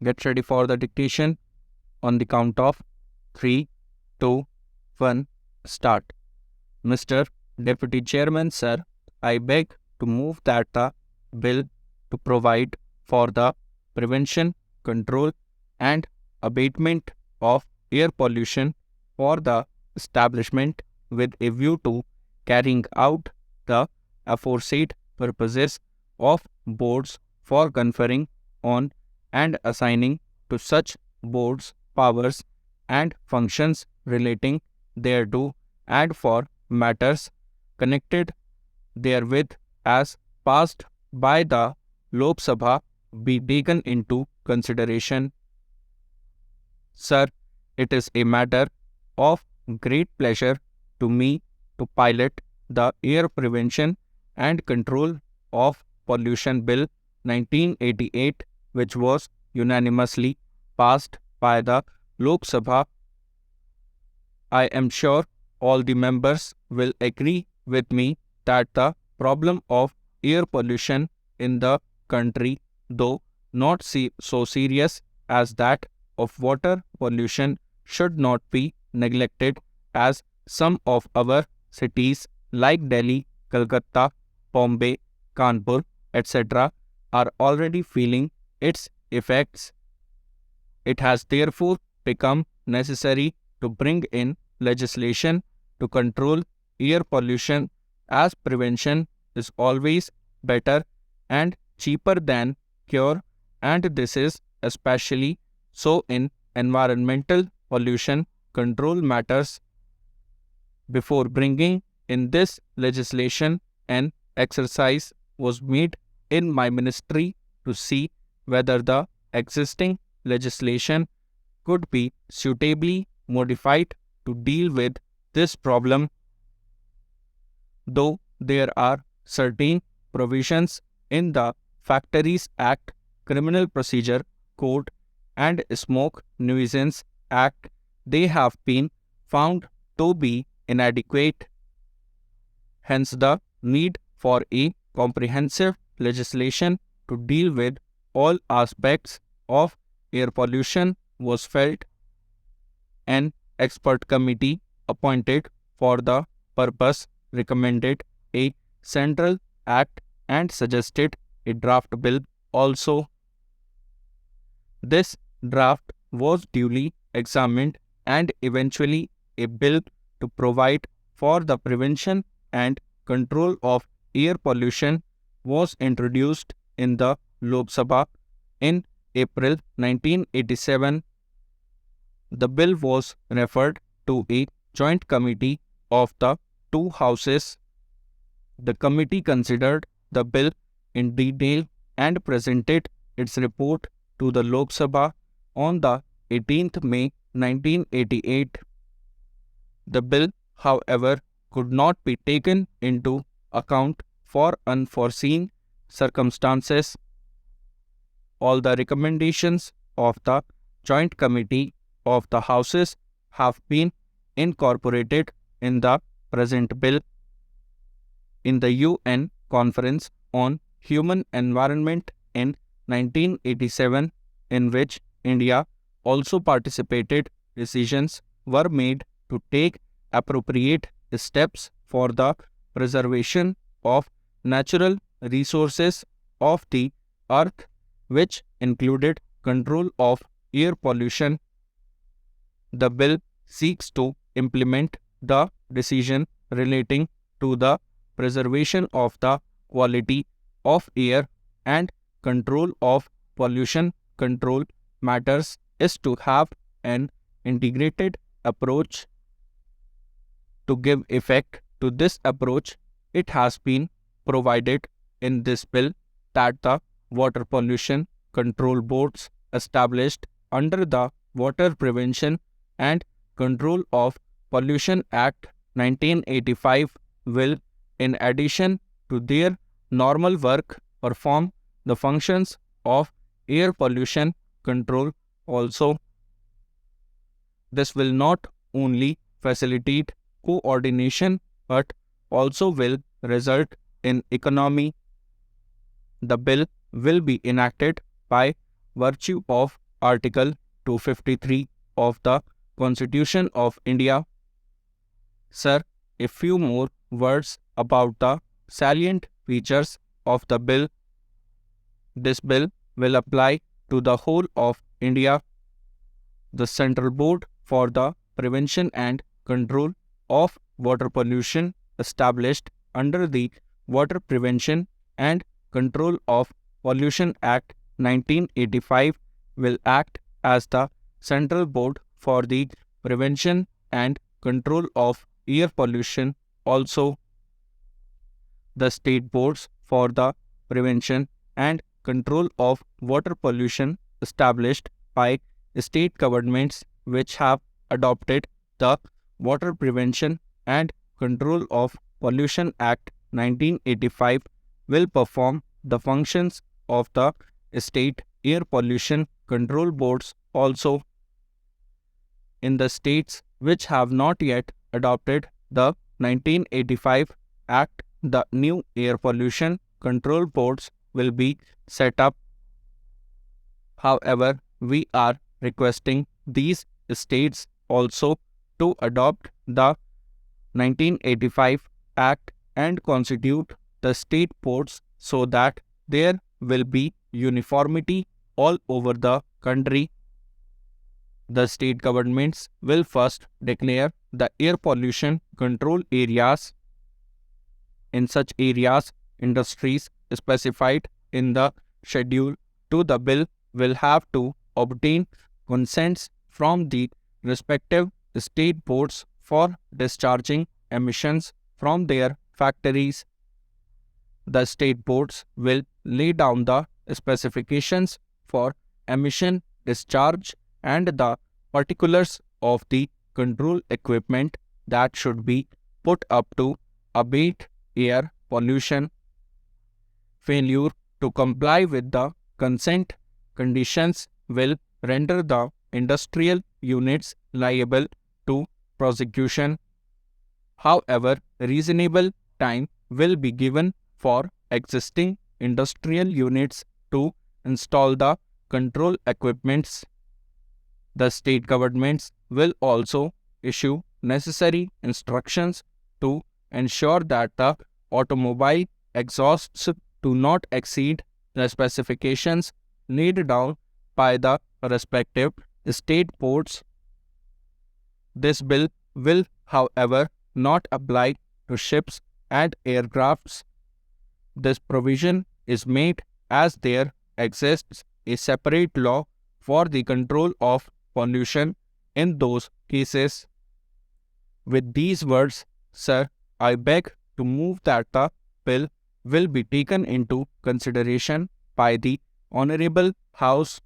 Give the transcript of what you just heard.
Get ready for the dictation on the count of 3, 2, 1, start. Mr. Deputy Chairman, sir, I beg to move that the bill to provide for the prevention, control, and abatement of air pollution for the establishment with a view to carrying out the aforesaid purposes of boards for conferring on and assigning to such boards powers and functions relating thereto and for matters connected therewith as passed by the Lok Sabha be taken into consideration. Sir, it is a matter of great pleasure to me to pilot the Air Prevention and Control of Pollution Bill 1988, which was unanimously passed by the Lok Sabha. I am sure all the members will agree with me that the problem of air pollution in the country, though not so serious as that of water pollution, should not be neglected, as some of our cities like Delhi, Calcutta, Bombay, Kanpur, etc. are already feeling its effects. It has therefore become necessary to bring in legislation to control air pollution, as prevention is always better and cheaper than cure, and this is especially so in environmental pollution control matters. Before bringing in this legislation, an exercise was made in my ministry to see whether the existing legislation could be suitably modified to deal with this problem. Though there are certain provisions in the Factories Act, Criminal Procedure Code, and Smoke Nuisance Act, they have been found to be inadequate. Hence, the need for a comprehensive legislation to deal with all aspects of air pollution was felt. An expert committee appointed for the purpose recommended a central act and suggested a draft bill also. This draft was duly examined and eventually a bill to provide for the prevention and control of air pollution was introduced in the Lok Sabha in April 1987. The bill was referred to a joint committee of the two houses. The committee considered the bill in detail and presented its report to the Lok Sabha on the 18th May 1988. The bill, however, could not be taken into account for unforeseen circumstances. All the recommendations of the Joint Committee of the Houses have been incorporated in the present bill. In the UN Conference on Human Environment in 1987, in which India also participated, decisions were made to take appropriate steps for the preservation of natural resources of the earth, which included control of air pollution. The bill seeks to implement the decision relating to the preservation of the quality of air and control of pollution control matters is to have an integrated approach. To give effect to this approach, it has been provided in this bill that the water pollution control boards established under the Water Prevention and Control of Pollution Act 1985 will, in addition to their normal work, perform the functions of air pollution control also. This will not only facilitate coordination but also will result in economy. The bill will be enacted by virtue of Article 253 of the Constitution of India. Sir, a few more words about the salient features of the bill. This bill will apply to the whole of India. The Central Board for the Prevention and Control of Water Pollution, established under the Water Prevention and Control of Pollution Act 1985, will act as the Central Board for the Prevention and Control of Air Pollution. Also, the state boards for the prevention and control of water pollution, established by state governments which have adopted the Water Prevention and Control of Pollution Act 1985, will perform the functions of the state air pollution control boards. Also, in the states which have not yet adopted the 1985 Act, the new air pollution control boards will be set up. However, we are requesting these states also to adopt the 1985 Act and constitute the state boards so that there will be uniformity all over the country. The state governments will first declare the air pollution control areas. In such areas, industries specified in the schedule to the bill will have to obtain consents from the respective state boards for discharging emissions from their factories. The state boards will lay down the specifications for emission discharge and the particulars of the control equipment that should be put up to abate air pollution. Failure to comply with the consent conditions will render the industrial units liable to prosecution. However, reasonable time will be given for existing industrial units to install the control equipments. The state governments will also issue necessary instructions to ensure that the automobile exhausts do not exceed the specifications laid down by the respective state boards. This bill will, however, not apply to ships and aircrafts. This provision is made as there exists a separate law for the control of pollution in those cases. With these words, sir, I beg to move that the bill will be taken into consideration by the Honorable House